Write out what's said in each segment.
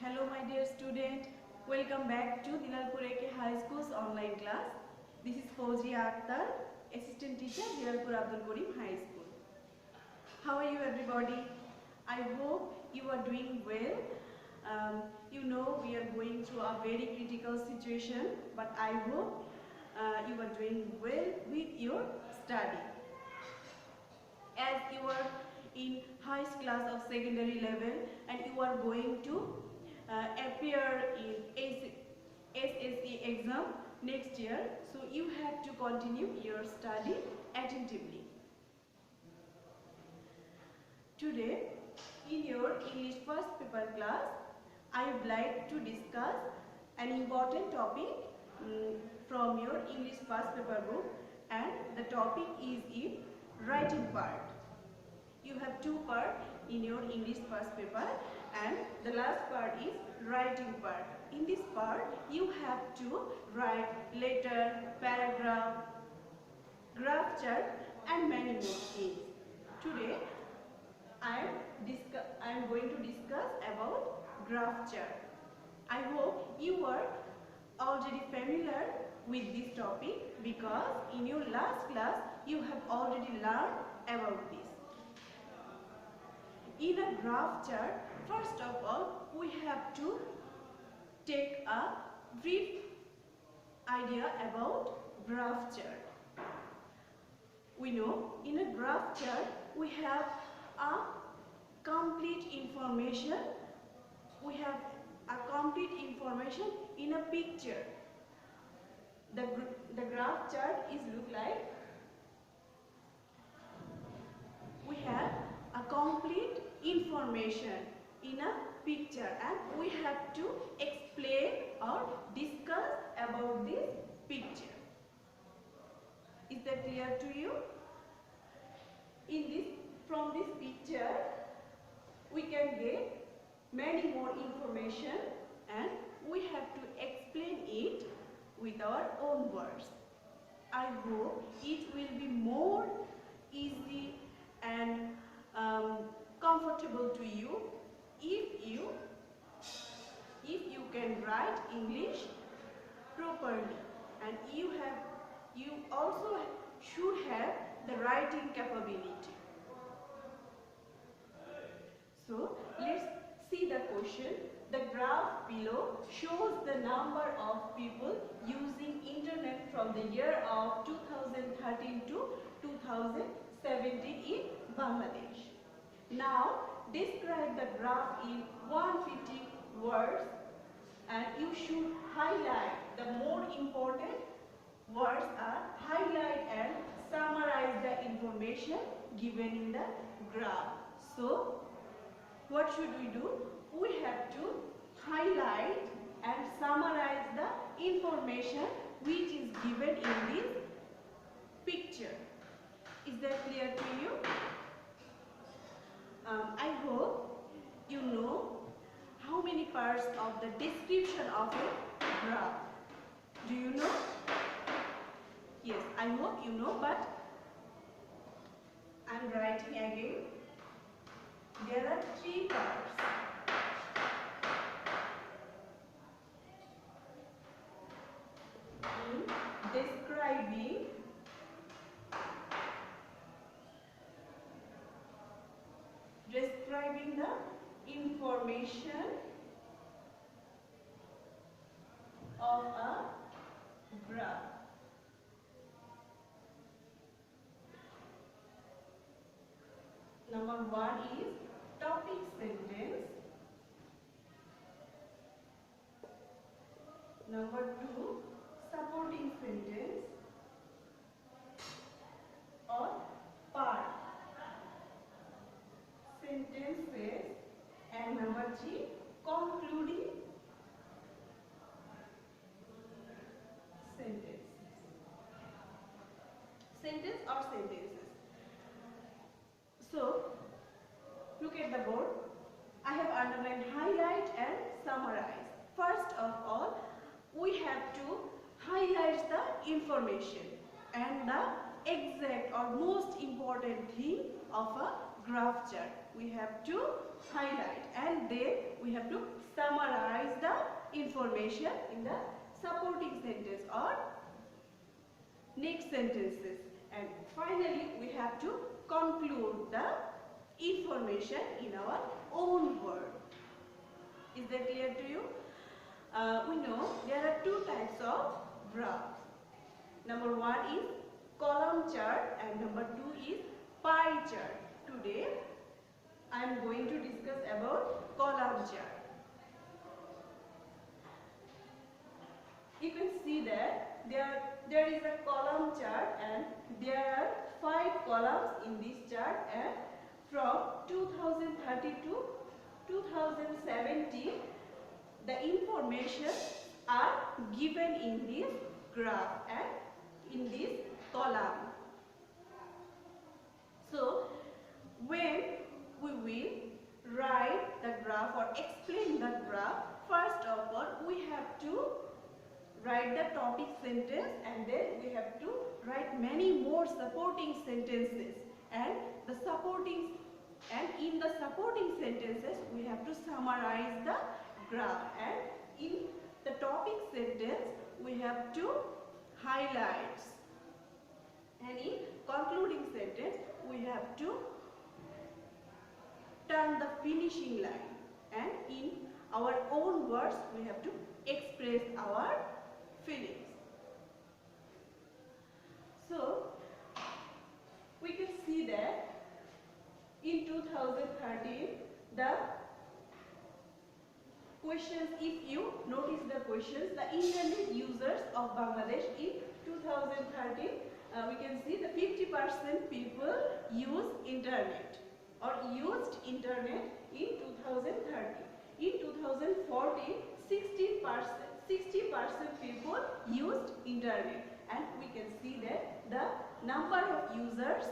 Hello my dear student, welcome back to Dilalpur High School's online class. This is Foujia Akter, Assistant Teacher, Dilalpur Abdul Karim High School. How are you everybody? I hope you are doing well. You know we are going through a very critical situation, but I hope you are doing well with your study. As you are in high class of secondary level and you are going to appear in SSC exam next year, so you have to continue your study attentively. Today in your English first paper class, I would like to discuss an important topic from your English first paper book, and the topic is in writing part. You have two parts in your English first paper and the last part is writing part. In this part you have to write letter, paragraph, graph chart and many more things. Today I am going to discuss about graph chart. I hope you are already familiar with this topic because in your last class you have already learned about this. In a graph chart, first of all, we have to take a brief idea about graph chart. We know in a graph chart, we have a complete information. We have a complete information in a picture. The graph chart is look like we have a complete information in a picture and we have to explain or discuss about this picture. Is that clear to you? From this picture we can get many more information and we have to explain it with our own words. I hope it will be more easy and comfortable to you if you can write English properly, and you also should have the writing capability. So let's see the question. The graph below shows the number of people using internet from the year of 2013 to 2017 in Bangladesh. Now describe the graph in 150 words and you should highlight the more important words are highlight and summarize the information given in the graph. So what should we do? We have to highlight and summarize the information which is given in this picture. Is that clear to you? I hope you know how many parts of the description of a graph. Do you know? Yes, I hope you know, but I am writing again. There are three parts. In describing the information of a graph. Number one is topic sentence. Number two, supporting sentence or part sentences, and number three, concluding sentence. Sentence or sentences. So look at the board. I have underlined highlight and summarize. First of all, we have to highlight the information and the exact or most important thing of a graph chart. We have to highlight and then we have to summarize the information in the supporting sentence or next sentences, and finally we have to conclude the information in our own word. Is that clear to you? We know there are two types of graphs. Number one is column chart and number two is pie chart. Today I am going to discuss about column chart. You can see that there is a column chart and there are 5 columns in this chart, and from 2030 to 2017 the information are given in this graph and in this column. So when we will write the graph or explain the graph, first of all we have to write the topic sentence and then we have to write many more supporting sentences, and in the supporting sentences we have to summarize the graph, and in the topic sentence we have to highlight, and in concluding sentence we have to turn the finishing line, and in our own words we have to express our feelings. So we can see that in 2013 the questions, if you notice the questions, the internet users of Bangladesh in 2013, we can see the 50% people use internet or used internet in 2013. In 2014, 60% people used internet, and we can see that the number of users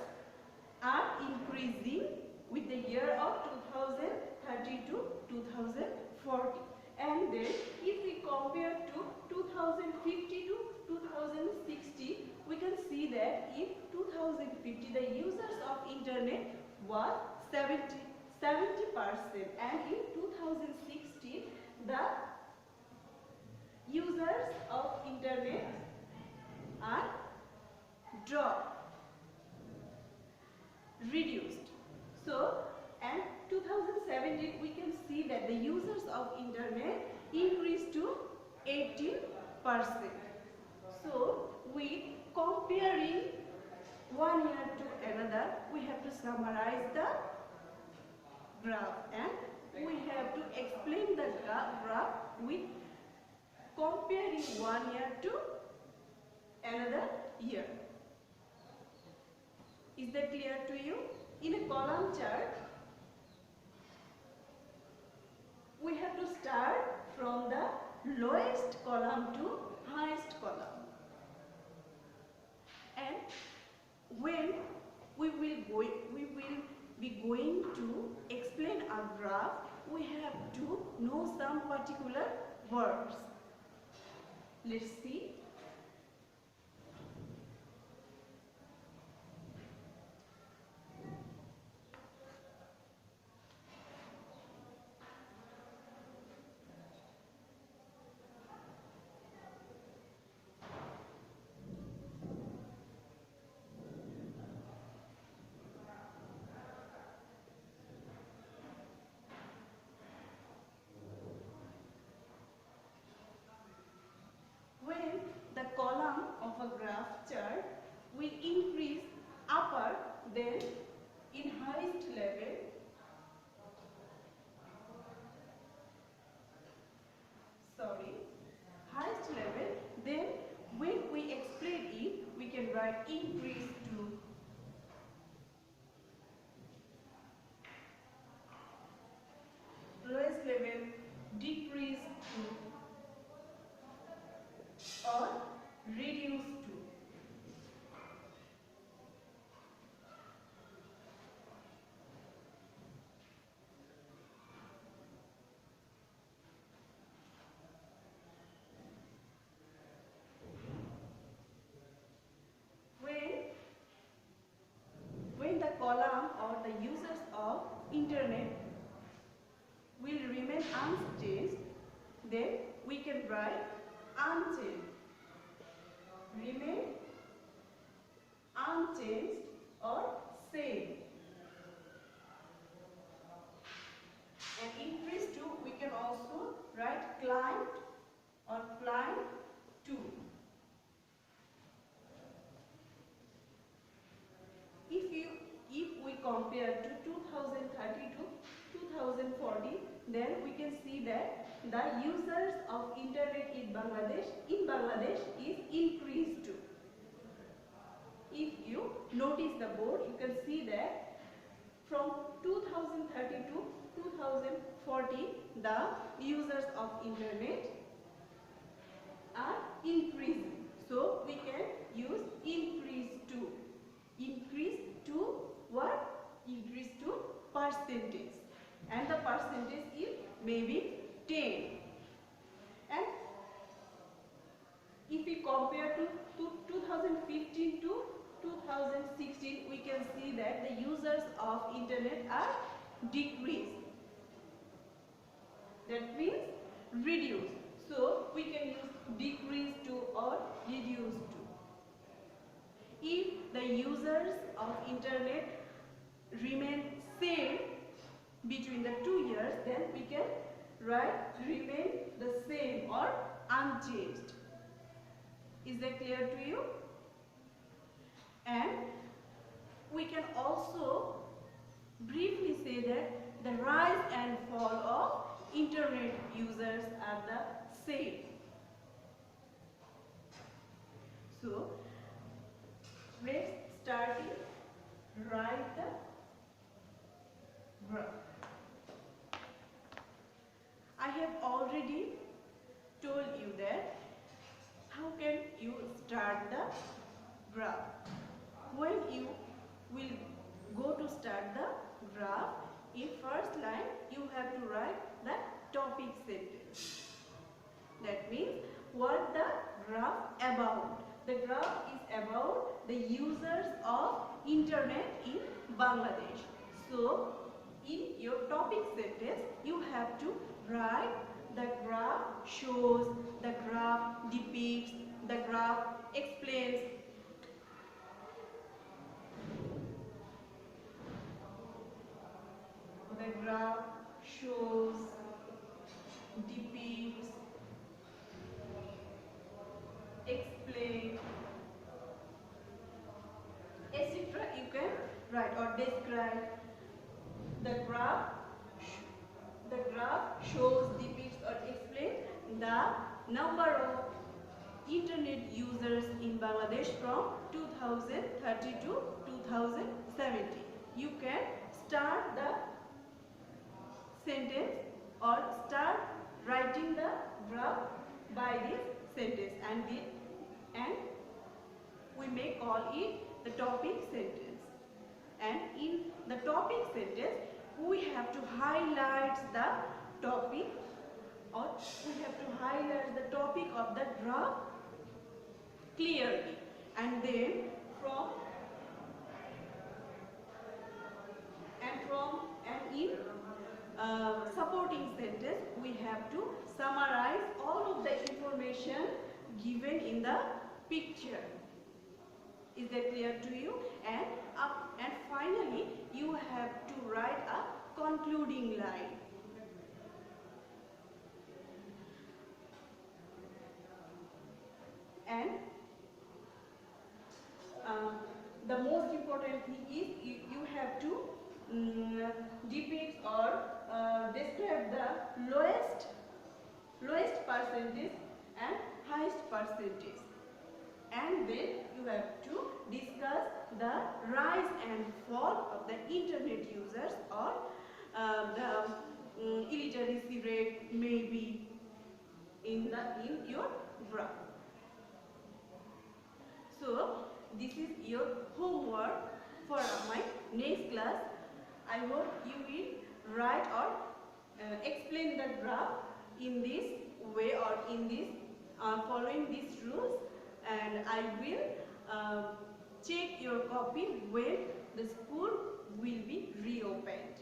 are increasing with the year of 2030 to 2040. And then if we compare to 2050 to 2060, we can see that in 2050 the users of internet was 70%, and in 2060 the users of internet are reduced. So, and 2017 we can see that the users of internet increased to 18%. So, with comparing one year to another, we have to summarize the graph and we have to explain the graph with comparing one year to another year. Is that clear to you? In a column chart, we have to start from the lowest column to highest column. And when we will be going to explain a graph, we have to know some particular words. Let's see. When internet will remain unchanged, then we can write unchanged. Remain unchanged or same. And increase to, we can also write climbed or climb to. If we compare to 2030 to 2040, then we can see that the users of internet in Bangladesh is increased to. If you notice the board, you can see that from 2030 to 2040, the users of internet are increasing. So we can use increase to. Increase to what? Increase to percentage. And the percentage is maybe 10. And if we compare to 2015 to 2016, we can see that the users of internet are decreased. That means reduced. So we can use decrease to or reduce to. If the users of internet remain same between the 2 years, then we can write remain the same or unchanged. Is that clear to you? And we can also briefly say that the rise and fall of internet users are the same. So let's start it. Write the graph. I have already told you that how can you start the graph. When you will go to start the graph, in first line you have to write the topic sentence. That means what the graph about. The graph is about the users of internet in Bangladesh. So in your topic sentence you have to write the graph shows, the graph depicts, the graph explains. The graph shows, depicts, explain, etc. You can write or describe. The graph shows, depicts or explains the number of internet users in Bangladesh from 2030 to 2070. You can start the sentence or start writing the graph by this sentence, and we may call it the topic sentence. And in the topic sentence we have to highlight the topic, or we have to highlight the topic of the graph clearly, and then in supporting sentence we have to summarize all of the information given in the picture. Is that clear to you? And finally you have to write a concluding line. And the most important thing is you have to depict or describe the lowest percentage and highest percentage, and then you have to discuss the rise and fall of the internet users, or the illiteracy rate may be in your graph. So this is your homework for my next class. I hope you will write or explain the graph in this way, or in this following these rules, and I will check your copy when the school will be reopened.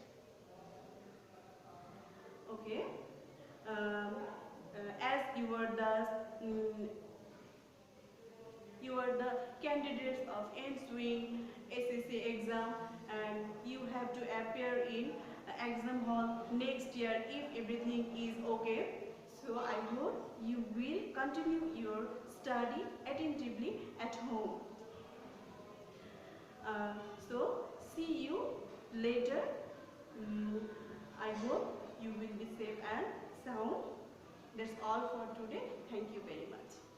as you are the candidates of ensuing SSC exam, and you have to appear in exam hall next year if everything is okay. So I hope you will continue your study attentively at home. So see you later. I hope you will be safe and sound. That's all for today. Thank you very much.